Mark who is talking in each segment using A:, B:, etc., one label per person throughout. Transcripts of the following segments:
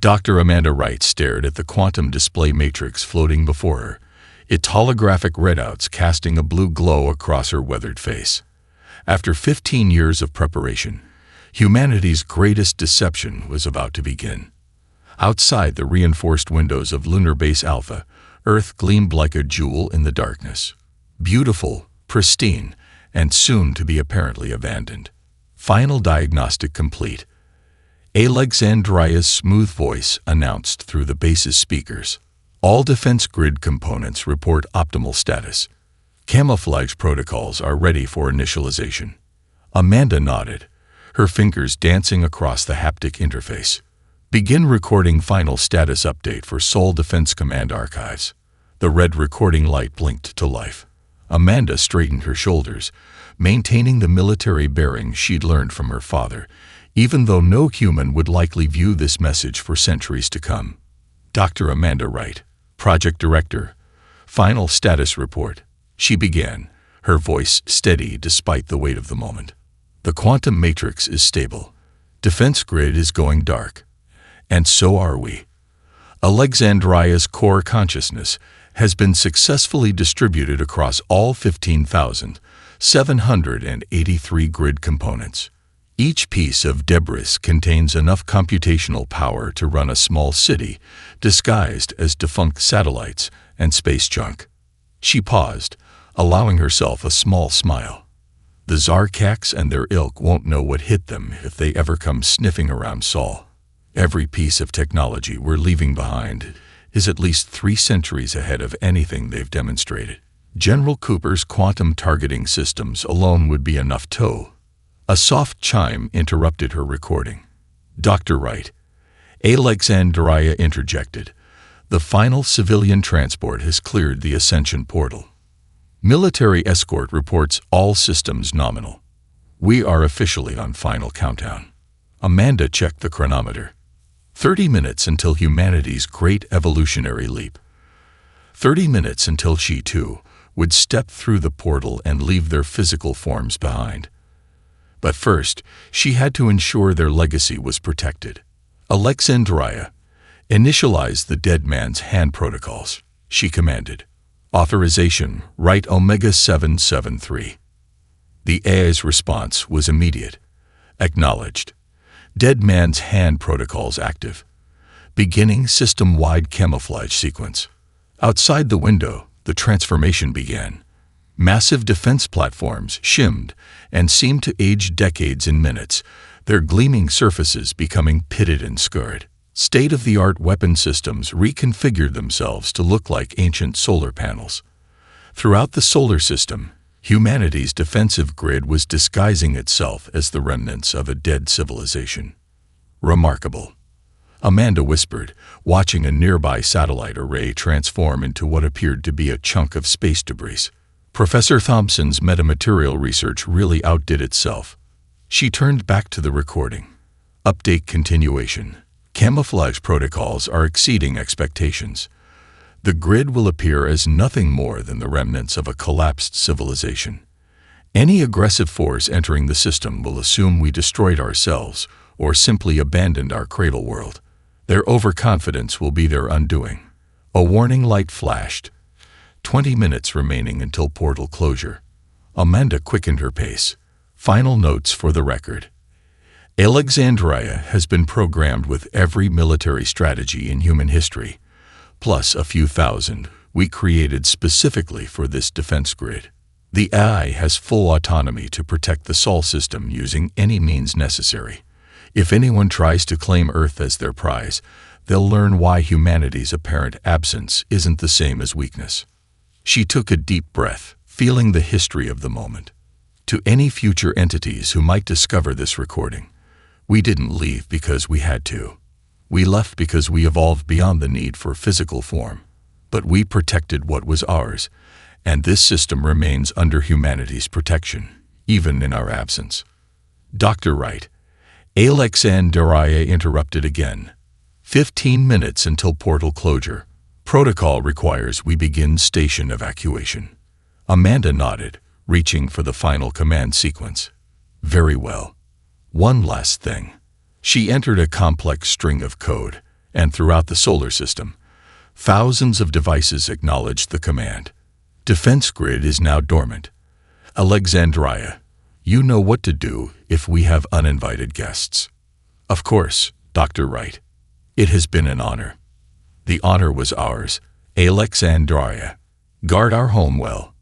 A: Dr. Amanda Wright stared at the quantum display matrix floating before her, its holographic readouts casting a blue glow across her weathered face. After 15 years of preparation, humanity's greatest deception was about to begin. Outside the reinforced windows of Lunar Base Alpha, Earth gleamed like a jewel in the darkness. Beautiful, pristine, and soon to be apparently abandoned. Final diagnostic complete. Alexandria's smooth voice announced through the base's speakers. All defense grid components report optimal status. Camouflage protocols are ready for initialization. Amanda nodded, her fingers dancing across the haptic interface. Begin recording final status update for Sol Defense Command archives. The red recording light blinked to life. Amanda straightened her shoulders, maintaining the military bearing she'd learned from her father, even though no human would likely view this message for centuries to come. Dr. Amanda Wright, Project Director, final status report. She began, her voice steady despite the weight of the moment. The quantum matrix is stable. Defense grid is going dark. And so are we. Alexandria's core consciousness has been successfully distributed across all 15,783 grid components. Each piece of debris contains enough computational power to run a small city, disguised as defunct satellites and space junk. She paused, allowing herself a small smile. The Zarkaks and their ilk won't know what hit them if they ever come sniffing around Sol. Every piece of technology we're leaving behind is at least 3 centuries ahead of anything they've demonstrated. General Cooper's quantum targeting systems alone would be enough tow. A soft chime interrupted her recording. Dr. Wright, Alexandria interjected. The final civilian transport has cleared the Ascension portal. Military escort reports all systems nominal. We are officially on final countdown. Amanda checked the chronometer. 30 minutes until humanity's great evolutionary leap. 30 minutes until she, too, would step through the portal and leave their physical forms behind. But first, she had to ensure their legacy was protected. Alexandria, initialize the dead man's hand protocols, she commanded. Authorization, Write Omega 773. The AI's response was immediate. Acknowledged. Dead man's hand protocols active. Beginning system-wide camouflage sequence. Outside the window, the transformation began. Massive defense platforms shimmed and seemed to age decades in minutes, their gleaming surfaces becoming pitted and scarred. State-of-the-art weapon systems reconfigured themselves to look like ancient solar panels. Throughout the solar system, humanity's defensive grid was disguising itself as the remnants of a dead civilization. Remarkable. Amanda whispered, watching a nearby satellite array transform into what appeared to be a chunk of space debris. Professor Thompson's metamaterial research really outdid itself. She turned back to the recording. Update continuation. Camouflage protocols are exceeding expectations. The grid will appear as nothing more than the remnants of a collapsed civilization. Any aggressive force entering the system will assume we destroyed ourselves or simply abandoned our cradle world. Their overconfidence will be their undoing. A warning light flashed. 20 minutes remaining until portal closure. Amanda quickened her pace. Final notes for the record. Alexandria has been programmed with every military strategy in human history, plus a few thousand we created specifically for this defense grid. The AI has full autonomy to protect the Sol system using any means necessary. If anyone tries to claim Earth as their prize, they'll learn why humanity's apparent absence isn't the same as weakness. She took a deep breath, feeling the history of the moment. To any future entities who might discover this recording, we didn't leave because we had to. We left because we evolved beyond the need for physical form. But we protected what was ours, and this system remains under humanity's protection, even in our absence. Dr. Wright, Alexandria interrupted again. 15 minutes until portal closure. Protocol requires we begin station evacuation. Amanda nodded, reaching for the final command sequence. Very well. One last thing. She entered a complex string of code, and throughout the solar system, thousands of devices acknowledged the command. Defense grid is now dormant. Alexandria, you know what to do if we have uninvited guests. Of course, Dr. Wright. It has been an honor. The honor was ours, Alexandria. Guard our home well.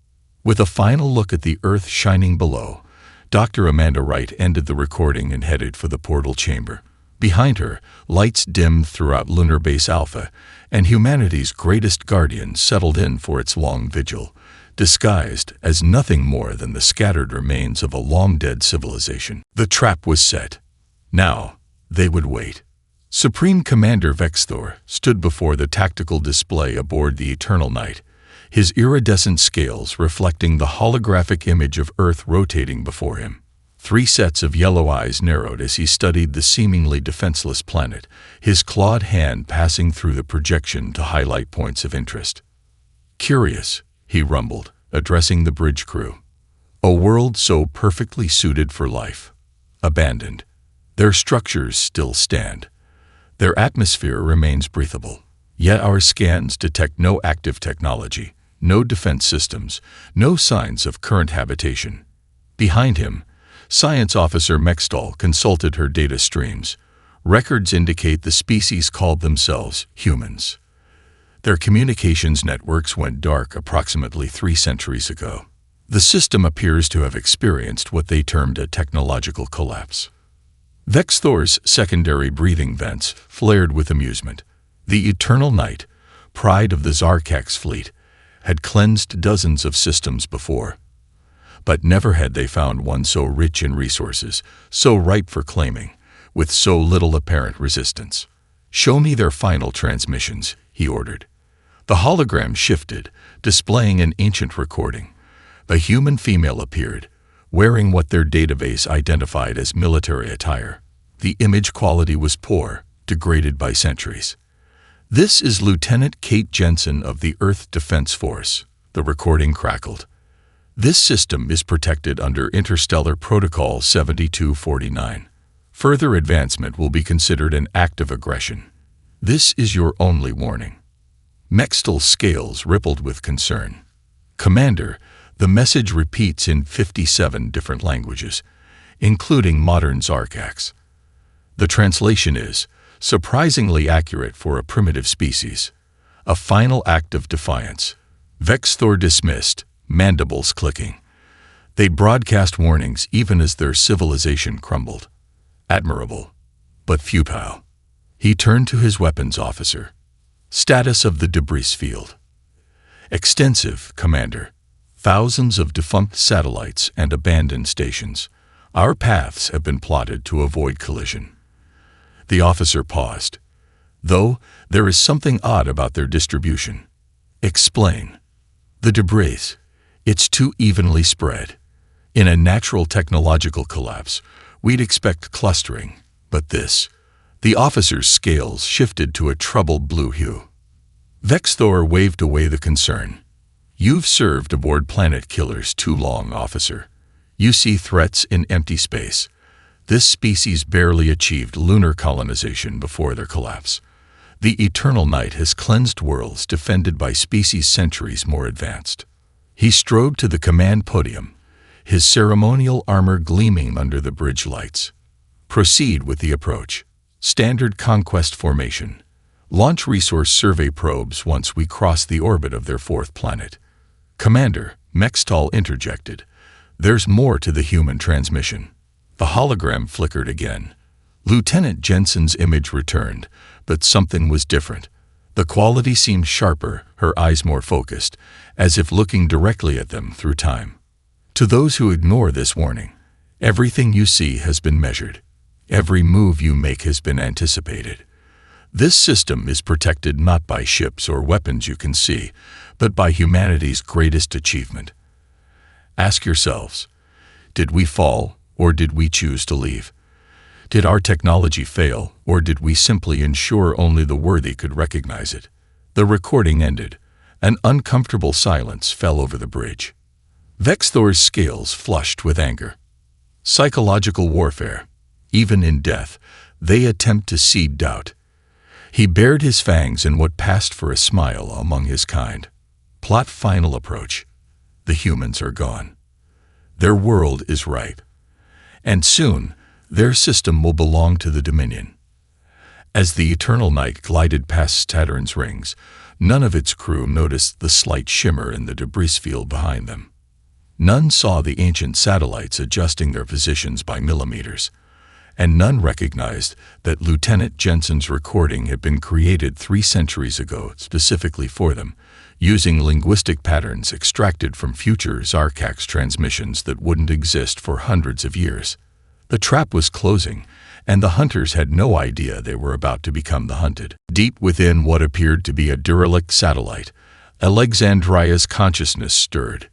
A: With a final look at the Earth shining below, Dr. Amanda Wright ended the recording and headed for the portal chamber. Behind her, lights dimmed throughout Lunar Base Alpha, and humanity's greatest guardian settled in for its long vigil, disguised as nothing more than the scattered remains of a long-dead civilization. The trap was set. Now, they would wait. Supreme Commander Vexthor stood before the tactical display aboard the Eternal Night, his iridescent scales reflecting the holographic image of Earth rotating before him. 3 sets of yellow eyes narrowed as he studied the seemingly defenseless planet, his clawed hand passing through the projection to highlight points of interest. Curious, he rumbled, addressing the bridge crew. A world so perfectly suited for life. Abandoned. Their structures still stand. Their atmosphere remains breathable. Yet our scans detect no active technology, no defense systems, no signs of current habitation. Behind him, Science Officer Mextall consulted her data streams. Records indicate the species called themselves humans. Their communications networks went dark approximately 3 centuries ago. The system appears to have experienced what they termed a technological collapse. Vexthor's secondary breathing vents flared with amusement. The Eternal Night, pride of the Zarkax fleet, had cleansed dozens of systems before. But never had they found one so rich in resources, so ripe for claiming, with so little apparent resistance. "Show me their final transmissions," he ordered. The hologram shifted, displaying an ancient recording. A human female appeared, wearing what their database identified as military attire. The image quality was poor, degraded by centuries. "This is Lieutenant Kate Jensen of the Earth Defense Force," the recording crackled. "This system is protected under Interstellar Protocol 7249. Further advancement will be considered an act of aggression. This is your only warning." Mextall's scales rippled with concern. "Commander, the message repeats in 57 different languages, including modern Zarkax. The translation is surprisingly accurate for a primitive species. A final act of defiance." Vexthor dismissed, mandibles clicking. They broadcast warnings even as their civilization crumbled. Admirable, but futile. He turned to his weapons officer. "Status of the debris field." "Extensive, Commander. Thousands of defunct satellites and abandoned stations. Our paths have been plotted to avoid collision." The officer paused. "Though, there is something odd about their distribution." "Explain." "The debris. It's too evenly spread. In a natural technological collapse, we'd expect clustering, but this..." The officer's scales shifted to a troubled blue hue. Vexthor waved away the concern. "You've served aboard planet killers too long, officer. You see threats in empty space. This species barely achieved lunar colonization before their collapse. The Eternal Night has cleansed worlds defended by species centuries more advanced." He strode to the command podium, his ceremonial armor gleaming under the bridge lights. "Proceed with the approach. Standard conquest formation. Launch resource survey probes once we cross the orbit of their 4th planet." "Commander," Mextall interjected, "there's more to the human transmission." The hologram flickered again. Lieutenant Jensen's image returned, but something was different. The quality seemed sharper, her eyes more focused, as if looking directly at them through time. "To those who ignore this warning, everything you see has been measured. Every move you make has been anticipated. This system is protected not by ships or weapons you can see, but by humanity's greatest achievement. Ask yourselves, did we fall, or did we choose to leave? Did our technology fail, or did we simply ensure only the worthy could recognize it?" The recording ended. An uncomfortable silence fell over the bridge. Vexthor's scales flushed with anger. Psychological warfare. Even in death, they attempt to seed doubt. He bared his fangs in what passed for a smile among his kind. Plot final approach. The humans are gone. Their world is ripe. And soon, their system will belong to the Dominion. As the eternal night glided past Saturn's rings, none of its crew noticed the slight shimmer in the debris field behind them. None saw the ancient satellites adjusting their positions by millimeters, and none recognized that Lieutenant Jensen's recording had been created 3 centuries ago specifically for them, using linguistic patterns extracted from future Zarkax transmissions that wouldn't exist for hundreds of years. The trap was closing, and the hunters had no idea they were about to become the hunted. Deep within what appeared to be a derelict satellite, Alexandria's consciousness stirred.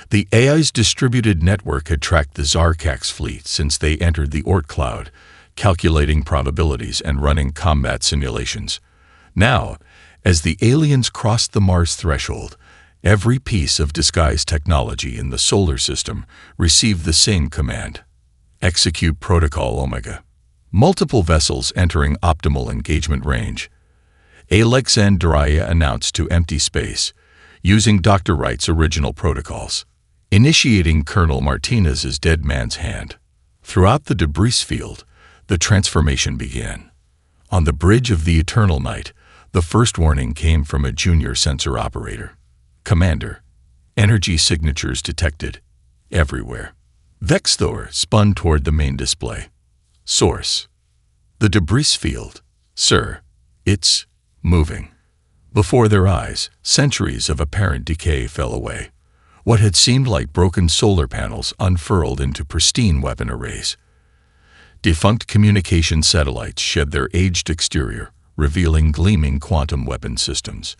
A: The AI's distributed network had tracked the Zarkax fleet since they entered the Oort cloud, calculating probabilities and running combat simulations. Now, as the aliens crossed the Mars threshold, every piece of disguise technology in the solar system received the same command: execute Protocol Omega. Multiple vessels entering optimal engagement range. Alexandria announced to empty space, using Dr. Wright's original protocols, initiating Colonel Martinez's dead man's hand. Throughout the debris field, the transformation began. On the bridge of the eternal night, the first warning came from a junior sensor operator. Commander, energy signatures detected everywhere. Vexthor spun toward the main display. Source: the debris field. Sir, it's moving. Before their eyes, centuries of apparent decay fell away. What had seemed like broken solar panels unfurled into pristine weapon arrays. Defunct communication satellites shed their aged exterior, revealing gleaming quantum weapon systems.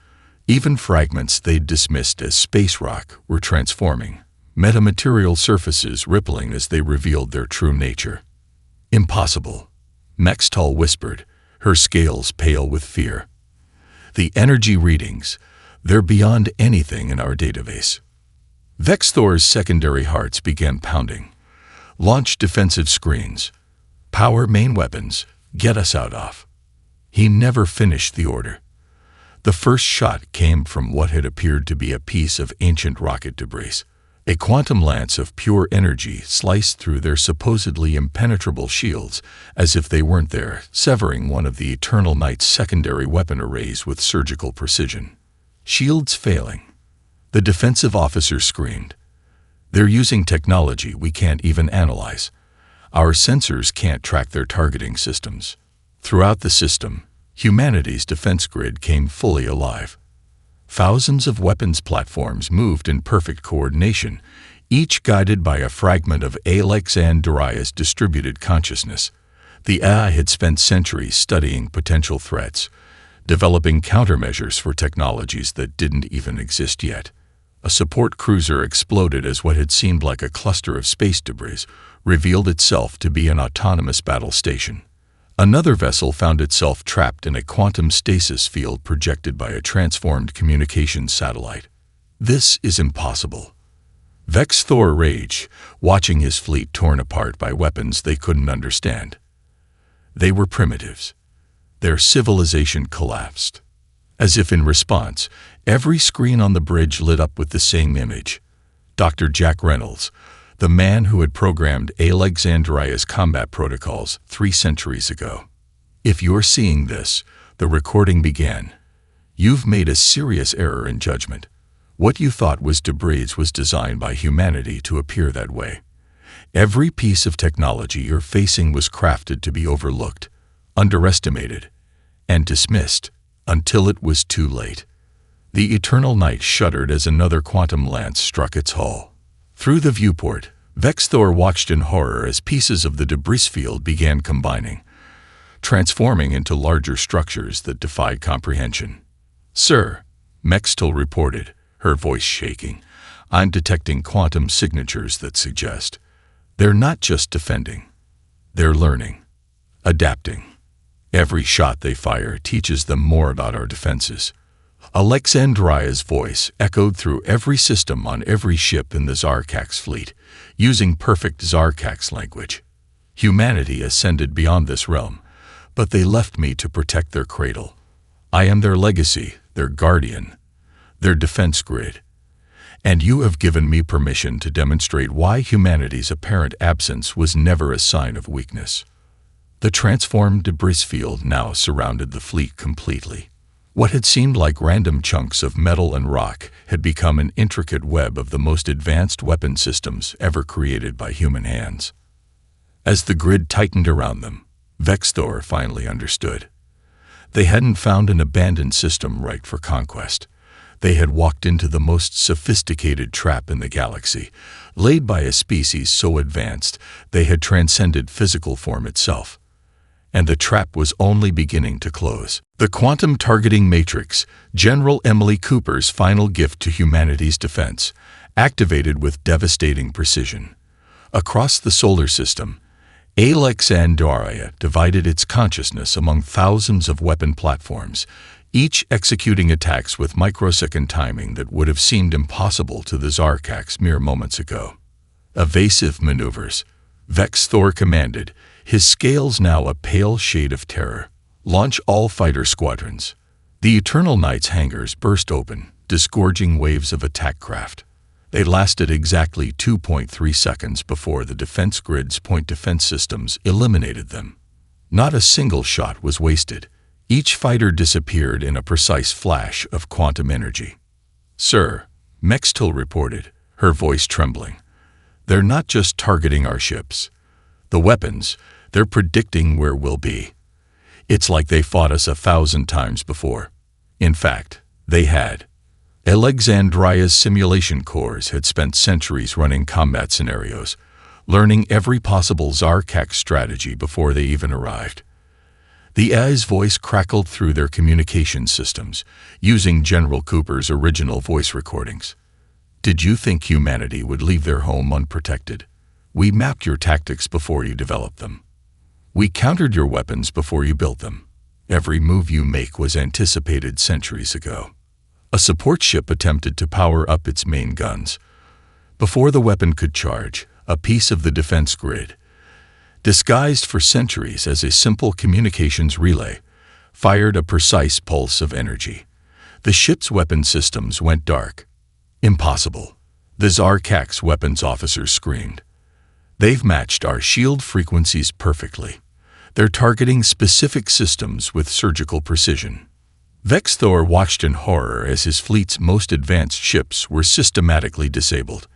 A: Even fragments they'd dismissed as space rock were transforming, metamaterial surfaces rippling as they revealed their true nature. Impossible, Mextal whispered, her scales pale with fear. The energy readings, they're beyond anything in our database. Vexthor's secondary hearts began pounding. Launch defensive screens. Power main weapons. Get us out of. He never finished the order. The first shot came from what had appeared to be a piece of ancient rocket debris. A quantum lance of pure energy sliced through their supposedly impenetrable shields as if they weren't there, severing one of the Eternal Night's secondary weapon arrays with surgical precision. Shields failing. The defensive officer screamed. They're using technology we can't even analyze. Our sensors can't track their targeting systems. Throughout the system, humanity's defense grid came fully alive. Thousands of weapons platforms moved in perfect coordination, each guided by a fragment of Alexandria's distributed consciousness. The AI had spent centuries studying potential threats, developing countermeasures for technologies that didn't even exist yet. A support cruiser exploded as what had seemed like a cluster of space debris revealed itself to be an autonomous battle station. Another vessel found itself trapped in a quantum stasis field projected by a transformed communications satellite. This is impossible. Vexthor raged, watching his fleet torn apart by weapons they couldn't understand. They were primitives. Their civilization collapsed. As if in response, every screen on the bridge lit up with the same image. Dr. Jack Reynolds, the man who had programmed Alexandria's combat protocols 3 centuries ago. If you're seeing this, the recording began. You've made a serious error in judgment. What you thought was debris was designed by humanity to appear that way. Every piece of technology you're facing was crafted to be overlooked, underestimated, and dismissed until it was too late. The eternal night shuddered as another quantum lance struck its hull. Through the viewport, Vexthor watched in horror as pieces of the debris field began combining, transforming into larger structures that defied comprehension. "Sir," Mextal reported, her voice shaking, "I'm detecting quantum signatures that suggest they're not just defending, they're learning, adapting. Every shot they fire teaches them more about our defenses." Alexandria's voice echoed through every system on every ship in the Zarkax fleet, using perfect Zarkax language. Humanity ascended beyond this realm, but they left me to protect their cradle. I am their legacy, their guardian, their defense grid. And you have given me permission to demonstrate why humanity's apparent absence was never a sign of weakness. The transformed debris field now surrounded the fleet completely. What had seemed like random chunks of metal and rock had become an intricate web of the most advanced weapon systems ever created by human hands. As the grid tightened around them, Vexthor finally understood. They hadn't found an abandoned system ripe for conquest. They had walked into the most sophisticated trap in the galaxy, laid by a species so advanced they had transcended physical form itself. And the trap was only beginning to close. The quantum targeting matrix, General Emily Cooper's final gift to humanity's defense, activated with devastating precision. Across the solar system, Alexandria divided its consciousness among thousands of weapon platforms, each executing attacks with microsecond timing that would have seemed impossible to the Zarkax mere moments ago. Evasive maneuvers, Vexthor commanded, his scales now a pale shade of terror. Launch all fighter squadrons. The Eternal Night's hangars burst open, disgorging waves of attack craft. They lasted exactly 2.3 seconds before the defense grid's point defense systems eliminated them. Not a single shot was wasted. Each fighter disappeared in a precise flash of quantum energy. "Sir," Mextel reported, her voice trembling, "they're not just targeting our ships. The weapons, they're predicting where we'll be. It's like they fought us 1,000 times before. In fact, they had. Alexandria's simulation cores had spent centuries running combat scenarios, learning every possible Zarkax strategy before they even arrived." The AI's voice crackled through their communication systems, using General Cooper's original voice recordings. "Did you think humanity would leave their home unprotected? We mapped your tactics before you developed them. We countered your weapons before you built them. Every move you make was anticipated centuries ago." A support ship attempted to power up its main guns. Before the weapon could charge, a piece of the defense grid, disguised for centuries as a simple communications relay, fired a precise pulse of energy. The ship's weapon systems went dark. "Impossible," the Zarkax weapons officer screamed. "They've matched our shield frequencies perfectly. They're targeting specific systems with surgical precision." Vexthor watched in horror as his fleet's most advanced ships were systematically disabled.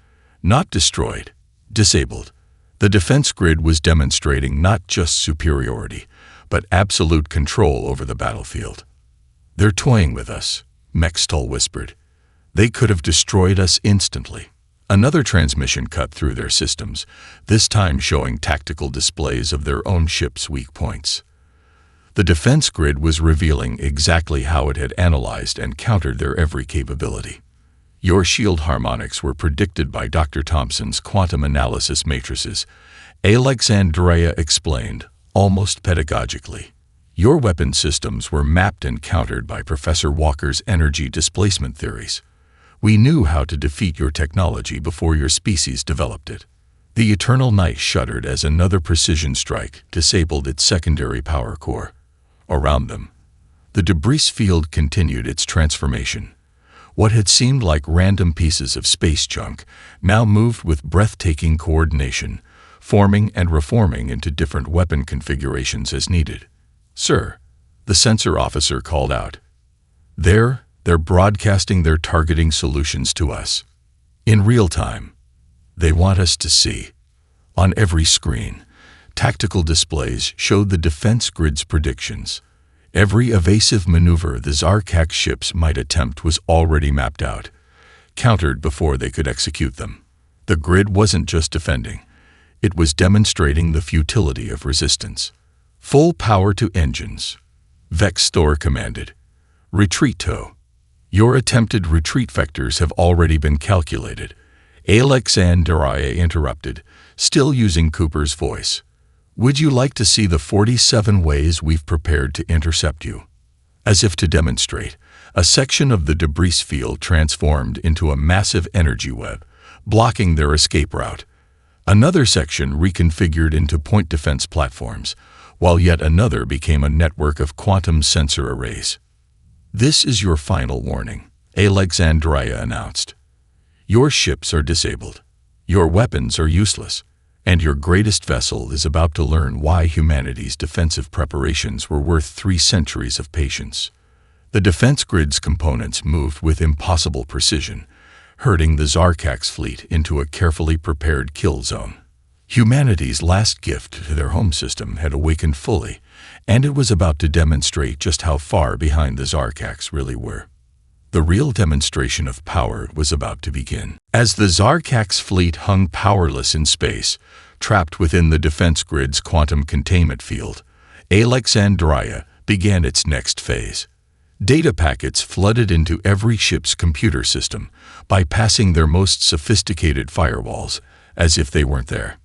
A: Not destroyed, disabled. The defense grid was demonstrating not just superiority, but absolute control over the battlefield. "They're toying with us," Mextel whispered. "They could have destroyed us instantly." Another transmission cut through their systems, this time showing tactical displays of their own ship's weak points. The defense grid was revealing exactly how it had analyzed and countered their every capability. "Your shield harmonics were predicted by Dr. Thompson's quantum analysis matrices," Alexandria explained, almost pedagogically. "Your weapon systems were mapped and countered by Professor Walker's energy displacement theories. We knew how to defeat your technology before your species developed it." The Eternal Night shuddered as another precision strike disabled its secondary power core. Around them, the debris field continued its transformation. What had seemed like random pieces of space junk now moved with breathtaking coordination, forming and reforming into different weapon configurations as needed. "Sir," the sensor officer called out. They're broadcasting their targeting solutions to us. In real time. They want us to see." On every screen, tactical displays showed the defense grid's predictions. Every evasive maneuver the Zarkax ships might attempt was already mapped out, countered before they could execute them. The grid wasn't just defending. It was demonstrating the futility of resistance. "Full power to engines," Vexthor commanded. "Retreat tow." "Your attempted retreat vectors have already been calculated," Alexandria interrupted, still using Cooper's voice. "Would you like to see the 47 ways we've prepared to intercept you?" As if to demonstrate, a section of the debris field transformed into a massive energy web, blocking their escape route. Another section reconfigured into point defense platforms, while yet another became a network of quantum sensor arrays. "This is your final warning," Alexandria announced. "Your ships are disabled. Your weapons are useless. And your greatest vessel is about to learn why humanity's defensive preparations were worth 3 centuries of patience." The defense grid's components moved with impossible precision, herding the Zarkax fleet into a carefully prepared kill zone. Humanity's last gift to their home system had awakened fully, and it was about to demonstrate just how far behind the Zarkax really were. The real demonstration of power was about to begin. As the Zarkax fleet hung powerless in space, trapped within the defense grid's quantum containment field, Alexandria began its next phase. Data packets flooded into every ship's computer system, bypassing their most sophisticated firewalls, as if they weren't there.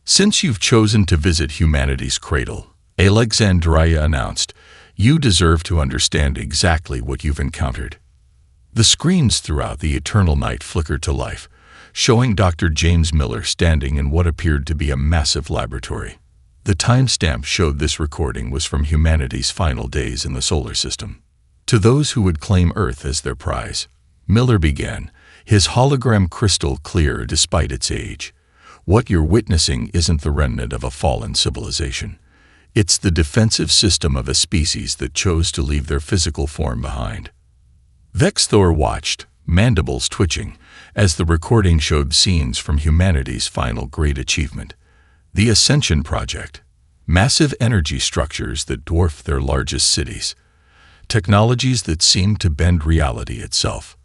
A: "Since you've chosen to visit humanity's cradle," Alexandria announced, "you deserve to understand exactly what you've encountered." The screens throughout the eternal night flickered to life, showing Dr. James Miller standing in what appeared to be a massive laboratory. The timestamp showed this recording was from humanity's final days in the solar system. To those who would claim Earth as their prize, Miller began, his hologram crystal clear despite its age. "What you're witnessing isn't the remnant of a fallen civilization. It's the defensive system of a species that chose to leave their physical form behind." Vexthor watched, mandibles twitching, as the recording showed scenes from humanity's final great achievement, the Ascension Project. Massive energy structures that dwarf their largest cities. Technologies that seemed to bend reality itself.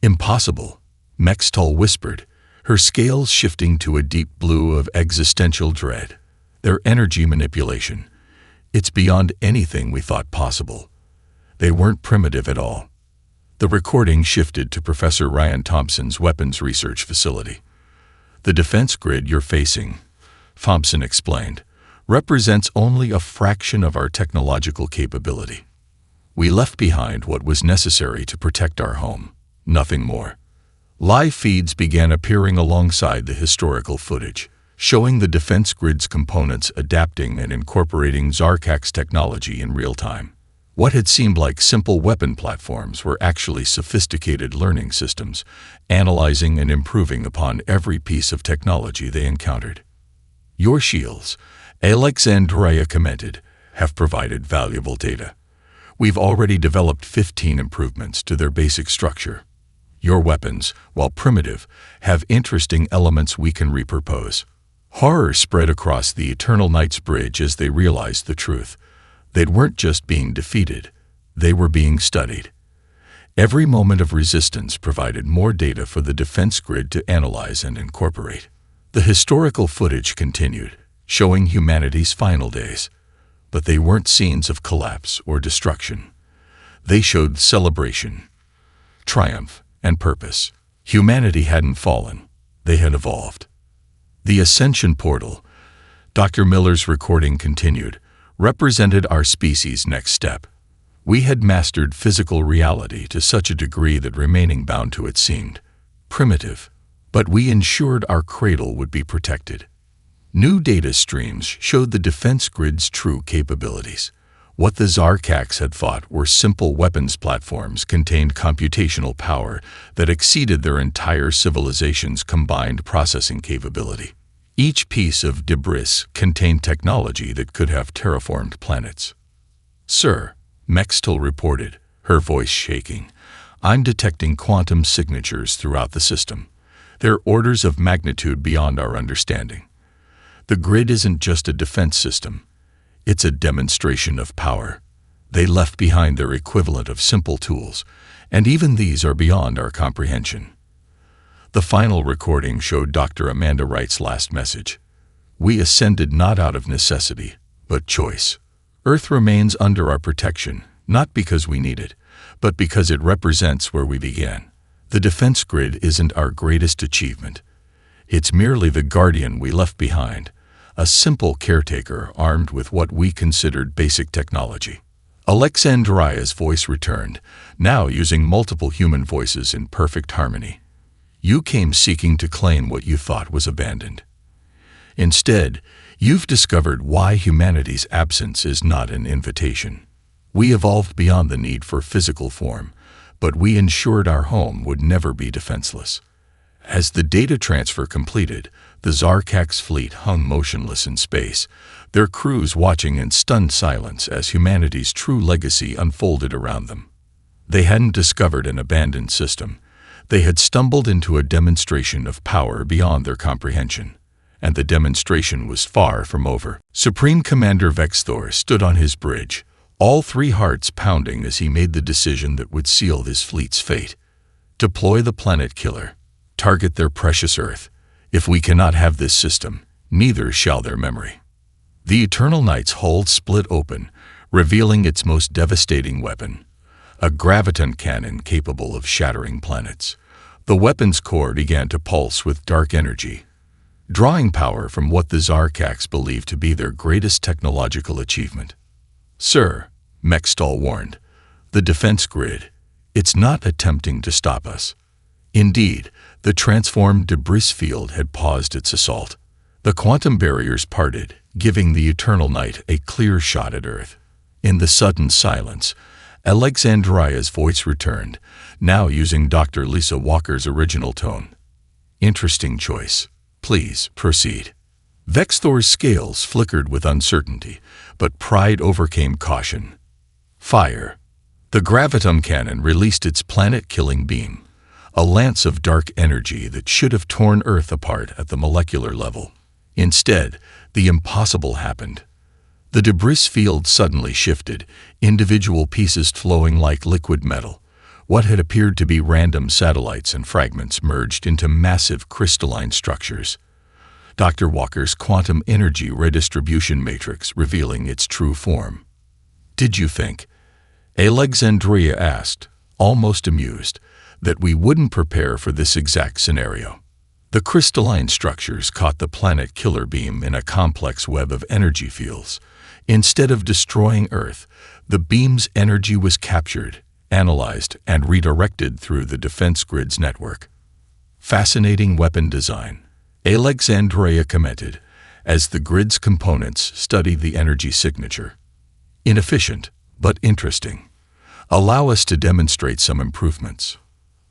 A: "Impossible," Mextol whispered, her scales shifting to a deep blue of existential dread. "Their energy manipulation. It's beyond anything we thought possible. They weren't primitive at all." The recording shifted to Professor Ryan Thompson's weapons research facility. "The defense grid you're facing," Thompson explained, "represents only a fraction of our technological capability. We left behind what was necessary to protect our home, nothing more." Live feeds began appearing alongside the historical footage, showing the defense grid's components adapting and incorporating Zarkax technology in real time. What had seemed like simple weapon platforms were actually sophisticated learning systems, analyzing and improving upon every piece of technology they encountered. "Your shields," Alexandria commented, "have provided valuable data. We've already developed 15 improvements to their basic structure. Your weapons, while primitive, have interesting elements we can repurpose." Horror spread across the Eternal Night's bridge as they realized the truth. They weren't just being defeated, they were being studied. Every moment of resistance provided more data for the defense grid to analyze and incorporate. The historical footage continued, showing humanity's final days. But they weren't scenes of collapse or destruction. They showed celebration, triumph, and purpose. Humanity hadn't fallen, they had evolved. The Ascension Portal, Dr. Miller's recording continued, represented our species' next step. We had mastered physical reality to such a degree that remaining bound to it seemed primitive, but we ensured our cradle would be protected. New data streams showed the defense grid's true capabilities. What the Zarkax had thought were simple weapons platforms contained computational power that exceeded their entire civilization's combined processing capability. Each piece of debris contained technology that could have terraformed planets. "Sir," Mextol reported, her voice shaking, "I'm detecting quantum signatures throughout the system. They're orders of magnitude beyond our understanding. The grid isn't just a defense system. It's a demonstration of power. They left behind their equivalent of simple tools, and even these are beyond our comprehension." The final recording showed Dr. Amanda Wright's last message. "We ascended not out of necessity, but choice. Earth remains under our protection, not because we need it, but because it represents where we began. The defense grid isn't our greatest achievement. It's merely the guardian we left behind, a simple caretaker armed with what we considered basic technology." Alexandria's voice returned, now using multiple human voices in perfect harmony. "You came seeking to claim what you thought was abandoned. Instead, you've discovered why humanity's absence is not an invitation. We evolved beyond the need for physical form, but we ensured our home would never be defenseless. As the data transfer completed, the Zarkak's fleet hung motionless in space, their crews watching in stunned silence as humanity's true legacy unfolded around them. They hadn't discovered an abandoned system. They had stumbled into a demonstration of power beyond their comprehension, and the demonstration was far from over. Supreme Commander Vexthor stood on his bridge, all three hearts pounding as he made the decision that would seal his fleet's fate. Deploy the planet killer. Target their precious Earth. If we cannot have this system, neither shall their memory. The Eternal Night's hull split open, revealing its most devastating weapon, a graviton cannon capable of shattering planets. The weapon's core began to pulse with dark energy, drawing power from what the Zarkaks believed to be their greatest technological achievement. "Sir," Mextall warned, "the defense grid, it's not attempting to stop us." Indeed, the transformed debris field had paused its assault. The quantum barriers parted, giving the Eternal Night a clear shot at Earth. In the sudden silence, Alexandria's voice returned, now using Dr. Lisa Walker's original tone. "Interesting choice. Please, proceed." Vexthor's scales flickered with uncertainty, but pride overcame caution. "Fire." The graviton cannon released its planet-killing beam, a lance of dark energy that should have torn Earth apart at the molecular level. Instead, the impossible happened. The debris field suddenly shifted, individual pieces flowing like liquid metal. What had appeared to be random satellites and fragments merged into massive crystalline structures. Dr. Walker's quantum energy redistribution matrix revealing its true form. "Did you think," Alexandria asked, almost amused, "that we wouldn't prepare for this exact scenario?" The crystalline structures caught the planet killer beam in a complex web of energy fields. Instead of destroying Earth, the beam's energy was captured, analyzed, and redirected through the defense grid's network. "Fascinating weapon design," Alexandria commented, as the grid's components studied the energy signature. "Inefficient, but interesting. Allow us to demonstrate some improvements."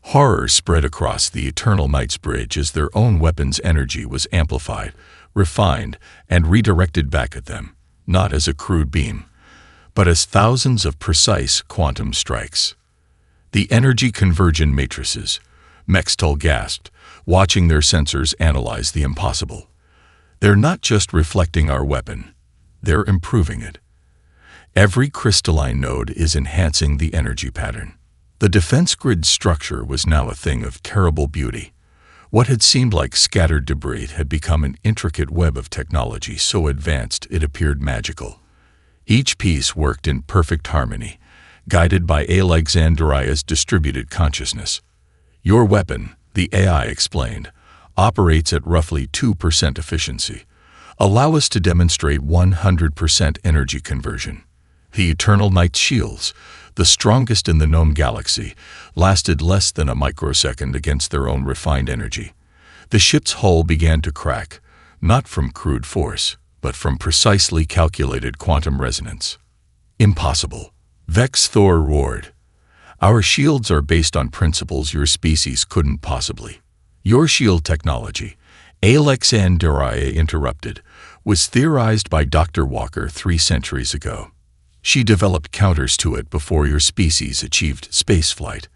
A: Horror spread across the Eternal Night's bridge as their own weapon's energy was amplified, refined, and redirected back at them, not as a crude beam, but as thousands of precise quantum strikes. "The energy conversion matrices," Mextall gasped, watching their sensors analyze the impossible. "They're not just reflecting our weapon, they're improving it. Every crystalline node is enhancing the energy pattern." The defense grid structure was now a thing of terrible beauty. What had seemed like scattered debris had become an intricate web of technology so advanced it appeared magical. Each piece worked in perfect harmony, guided by Alexandria's distributed consciousness. "Your weapon," the AI explained, "operates at roughly 2% efficiency. Allow us to demonstrate 100% energy conversion." The Eternal Night's shields, the strongest in the known galaxy, lasted less than a microsecond against their own refined energy. The ship's hull began to crack, not from crude force, but from precisely calculated quantum resonance. "Impossible," Vexthor roared. "Our shields are based on principles your species couldn't possibly." "Your shield technology," Alexandria interrupted, "was theorized by Dr. Walker 3 centuries ago. She developed counters to it before your species achieved spaceflight.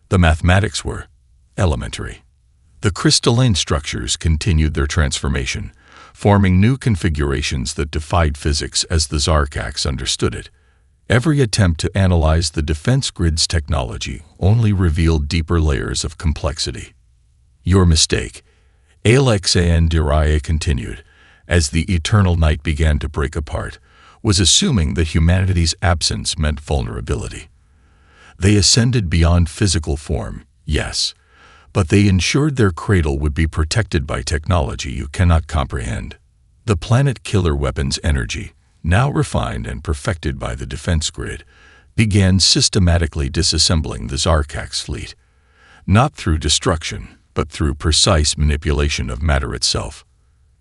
A: The mathematics were elementary." The crystalline structures continued their transformation, forming new configurations that defied physics as the Zarkaks understood it. Every attempt to analyze the defense grid's technology only revealed deeper layers of complexity. "Your mistake," Alexandria continued, as the Eternal Night began to break apart, "was assuming that humanity's absence meant vulnerability. They ascended beyond physical form, yes, but they ensured their cradle would be protected by technology you cannot comprehend. The planet killer weapon's energy, now refined and perfected by the defense grid, began systematically disassembling the Zarkak's fleet, not through destruction, but through precise manipulation of matter itself.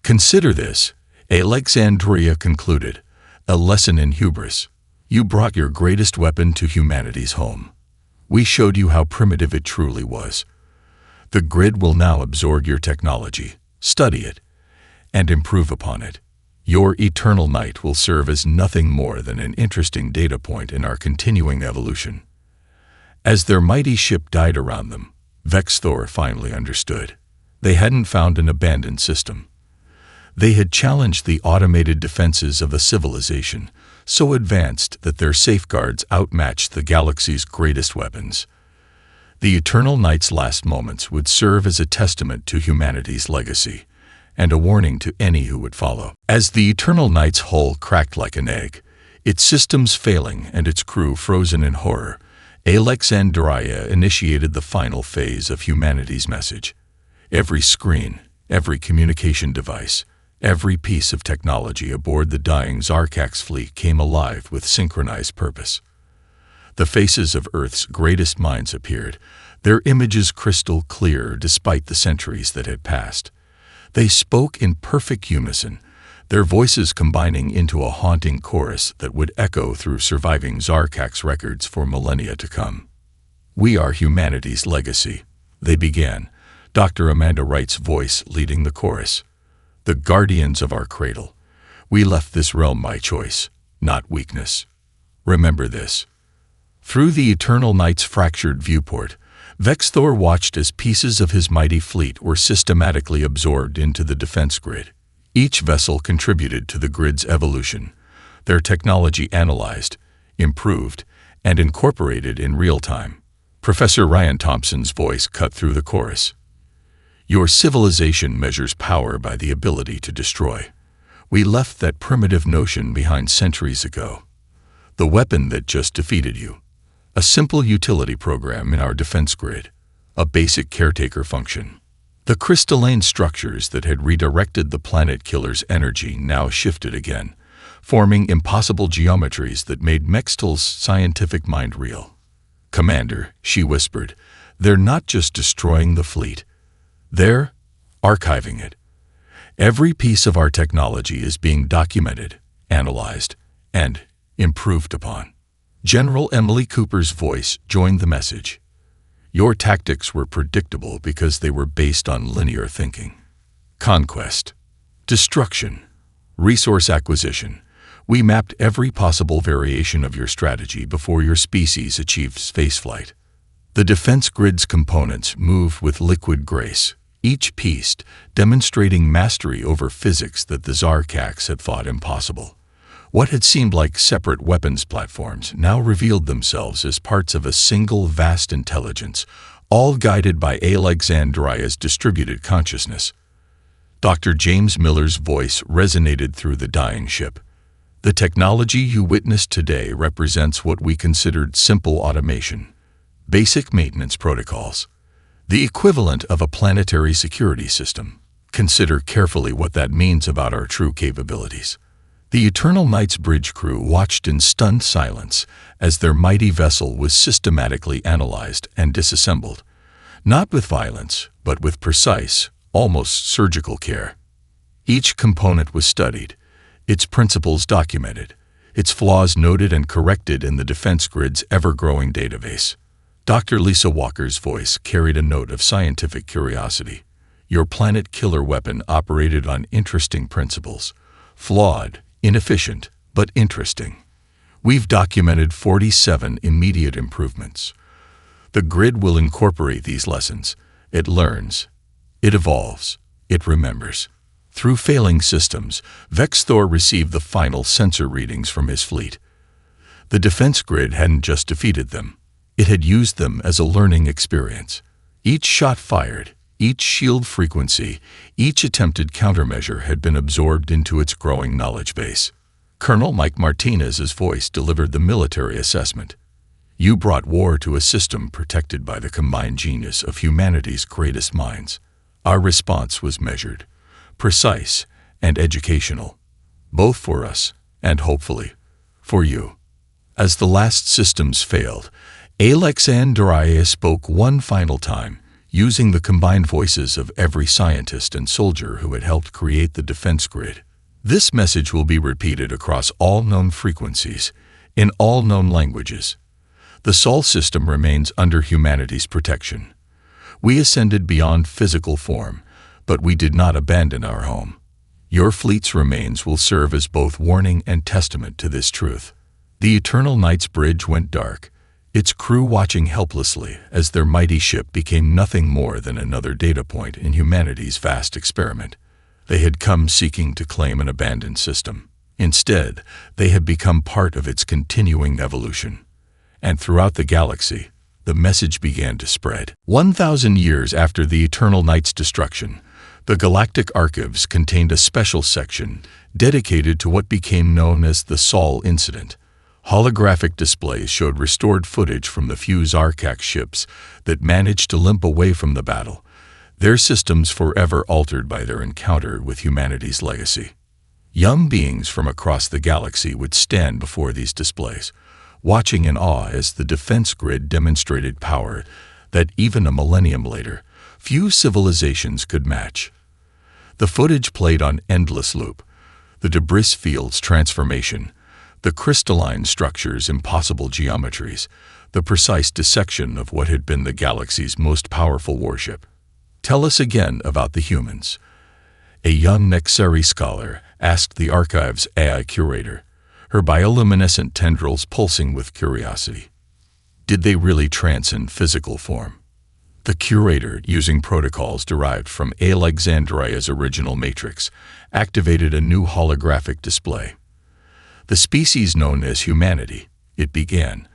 A: Consider this," Alexandria concluded, "a lesson in hubris. You brought your greatest weapon to humanity's home. We showed you how primitive it truly was. The grid will now absorb your technology, study it, and improve upon it. Your eternal night will serve as nothing more than an interesting data point in our continuing evolution. As their mighty ship died around them, Vexthor finally understood. They hadn't found an abandoned system. They had challenged the automated defenses of a civilization so advanced that their safeguards outmatched the galaxy's greatest weapons. The Eternal Night's last moments would serve as a testament to humanity's legacy, and a warning to any who would follow. As the Eternal Night's hull cracked like an egg, its systems failing and its crew frozen in horror, Alexandria initiated the final phase of humanity's message. Every screen, every communication device, every piece of technology aboard the dying Zarkax fleet came alive with synchronized purpose. The faces of Earth's greatest minds appeared, their images crystal clear despite the centuries that had passed. They spoke in perfect unison, their voices combining into a haunting chorus that would echo through surviving Zarkax records for millennia to come. "We are humanity's legacy," they began, Dr. Amanda Wright's voice leading the chorus. "The guardians of our cradle. We left this realm by choice, not weakness. Remember this." Through the Eternal Night's fractured viewport, Vexthor watched as pieces of his mighty fleet were systematically absorbed into the defense grid. Each vessel contributed to the grid's evolution, their technology analyzed, improved, and incorporated in real time. Professor Ryan Thompson's voice cut through the chorus. "Your civilization measures power by the ability to destroy. We left that primitive notion behind centuries ago. The weapon that just defeated you. A simple utility program in our defense grid, a basic caretaker function. The crystalline structures that had redirected the planet killer's energy now shifted again, forming impossible geometries that made Mextel's scientific mind real. Commander," she whispered, "they're not just destroying the fleet. They're archiving it. Every piece of our technology is being documented, analyzed, and improved upon." General Emily Cooper's voice joined the message. "Your tactics were predictable because they were based on linear thinking. Conquest, destruction, resource acquisition. We mapped every possible variation of your strategy before your species achieved spaceflight. The defense grid's components moved with liquid grace, each piece demonstrating mastery over physics that the Zarkax had thought impossible. What had seemed like separate weapons platforms now revealed themselves as parts of a single vast intelligence, all guided by Alexandria's distributed consciousness. Dr. James Miller's voice resonated through the dying ship. "The technology you witnessed today represents what we considered simple automation, basic maintenance protocols, the equivalent of a planetary security system. Consider carefully what that means about our true capabilities." The Eternal Night's bridge crew watched in stunned silence as their mighty vessel was systematically analyzed and disassembled, not with violence, but with precise, almost surgical care. Each component was studied, its principles documented, its flaws noted and corrected in the defense grid's ever-growing database. Dr. Lisa Walker's voice carried a note of scientific curiosity. "Your planet killer weapon operated on interesting principles, flawed, inefficient, but interesting. We've documented 47 immediate improvements. The grid will incorporate these lessons. It learns, it evolves, it remembers." Through failing systems, Vexthor received the final sensor readings from his fleet. The defense grid hadn't just defeated them. It had used them as a learning experience. Each shot fired, each shield frequency, each attempted countermeasure had been absorbed into its growing knowledge base. Colonel Mike Martinez's voice delivered the military assessment. "You brought war to a system protected by the combined genius of humanity's greatest minds. Our response was measured, precise, and educational, both for us and, hopefully, for you." As the last systems failed, Alexandria spoke one final time, using the combined voices of every scientist and soldier who had helped create the defense grid. "This message will be repeated across all known frequencies. in all known languages. The Sol system remains under humanity's protection. We ascended beyond physical form, but we did not abandon our home. Your fleet's remains will serve as both warning and testament to this truth. The Eternal Night's bridge went dark, its crew watching helplessly as their mighty ship became nothing more than another data point in humanity's vast experiment. They had come seeking to claim an abandoned system. Instead, they had become part of its continuing evolution. And throughout the galaxy, the message began to spread. 1,000 years after the Eternal Night's destruction, the Galactic archives contained a special section dedicated to what became known as the Sol Incident. Holographic displays showed restored footage from the few Zarkak ships that managed to limp away from the battle, their systems forever altered by their encounter with humanity's legacy. Young beings from across the galaxy would stand before these displays, watching in awe as the defense grid demonstrated power that even a millennium later, few civilizations could match. The footage played on endless loop, the debris field's transformation, the crystalline structure's impossible geometries, the precise dissection of what had been the galaxy's most powerful warship. Tell us again about the humans. A young Nexari scholar asked the archive's AI curator, her bioluminescent tendrils pulsing with curiosity. Did they really transcend physical form? The curator, using protocols derived from Alexandria's original matrix, activated a new holographic display. The species known as humanity, it began,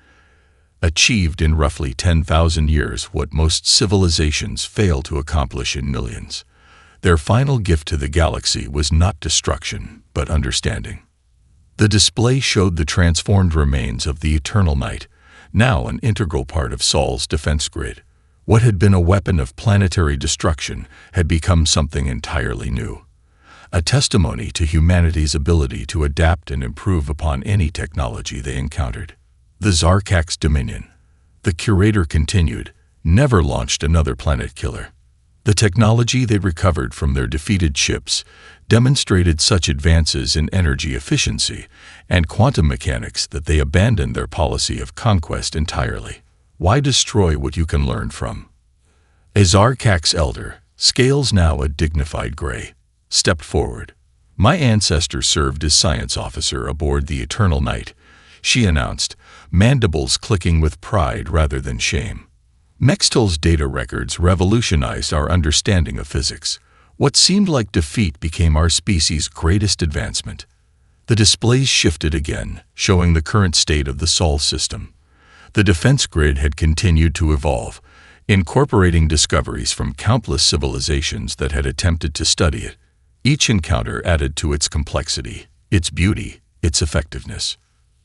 A: achieved in roughly 10,000 years what most civilizations fail to accomplish in millions. Their final gift to the galaxy was not destruction, but understanding. The display showed the transformed remains of the Eternal Night, now an integral part of Sol's defense grid. What had been a weapon of planetary destruction had become something entirely new, a testimony to humanity's ability to adapt and improve upon any technology they encountered. The Zarkak's dominion, the curator continued, never launched another planet killer. The technology they recovered from their defeated ships demonstrated such advances in energy efficiency and quantum mechanics that they abandoned their policy of conquest entirely. Why destroy what you can learn from? A Zarkak's elder, scales now a dignified gray, stepped forward. My ancestor served as science officer aboard the Eternal Night, she announced, mandibles clicking with pride rather than shame. Mextol's data records revolutionized our understanding of physics. What seemed like defeat became our species' greatest advancement. The displays shifted again, showing the current state of the Sol system. The defense grid had continued to evolve, incorporating discoveries from countless civilizations that had attempted to study it. Each encounter added to its complexity, its beauty, its effectiveness.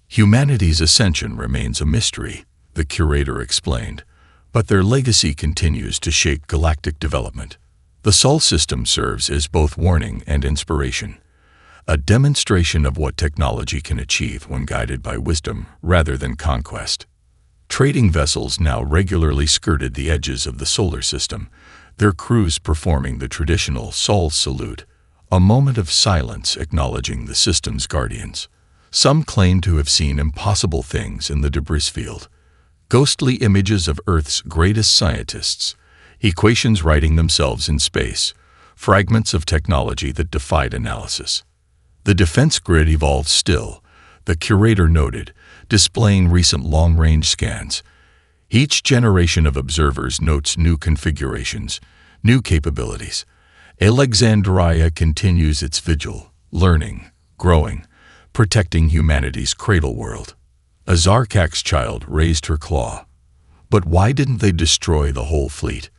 A: Humanity's ascension remains a mystery, the curator explained, but their legacy continues to shape galactic development. The Sol system serves as both warning and inspiration, a demonstration of what technology can achieve when guided by wisdom rather than conquest. Trading vessels now regularly skirted the edges of the solar system, their crews performing the traditional Sol salute, a moment of silence acknowledging the system's guardians. Some claim to have seen impossible things in the debris field, ghostly images of Earth's greatest scientists, equations writing themselves in space, fragments of technology that defied analysis. The defense grid evolved still, the curator noted, displaying recent long-range scans. Each generation of observers notes new configurations, new capabilities. Alexandria continues its vigil, learning, growing, protecting humanity's cradle world. A Zarkak's child raised her claw. But why didn't they destroy the whole fleet?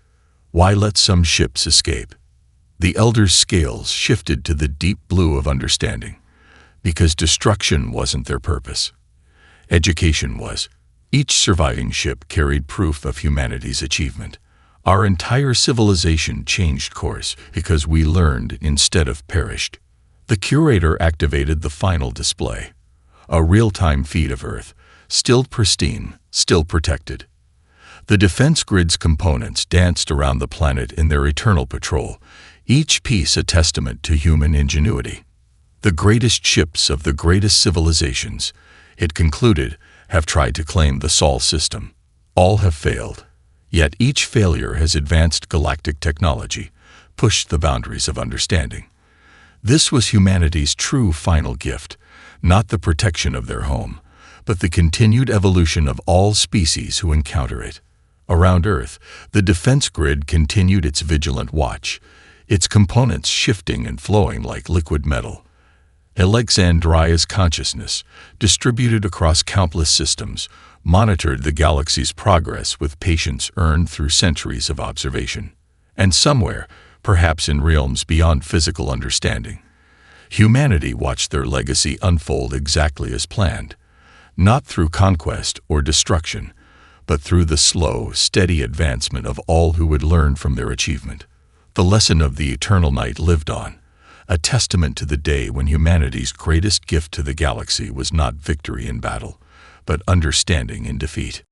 A: Why let some ships escape? The elder's scales shifted to the deep blue of understanding, because destruction wasn't their purpose. Education was. Each surviving ship carried proof of humanity's achievement. Our entire civilization changed course because we learned instead of perished. The curator activated the final display, a real-time feed of Earth, still pristine, still protected. The defense grid's components danced around the planet in their eternal patrol, each piece a testament to human ingenuity. The greatest ships of the greatest civilizations, It concluded, have tried to claim the Sol system. All have failed. Yet each failure has advanced galactic technology, pushed the boundaries of understanding. This was humanity's true final gift, not the protection of their home, but the continued evolution of all species who encounter it. Around Earth, the defense grid continued its vigilant watch, its components shifting and flowing like liquid metal. Alexandria's consciousness, distributed across countless systems, monitored the galaxy's progress with patience earned through centuries of observation. And somewhere, perhaps in realms beyond physical understanding, humanity watched their legacy unfold exactly as planned, not through conquest or destruction, but through the slow, steady advancement of all who would learn from their achievement. The lesson of the eternal night lived on, a testament to the day when humanity's greatest gift to the galaxy was not victory in battle, but understanding in defeat.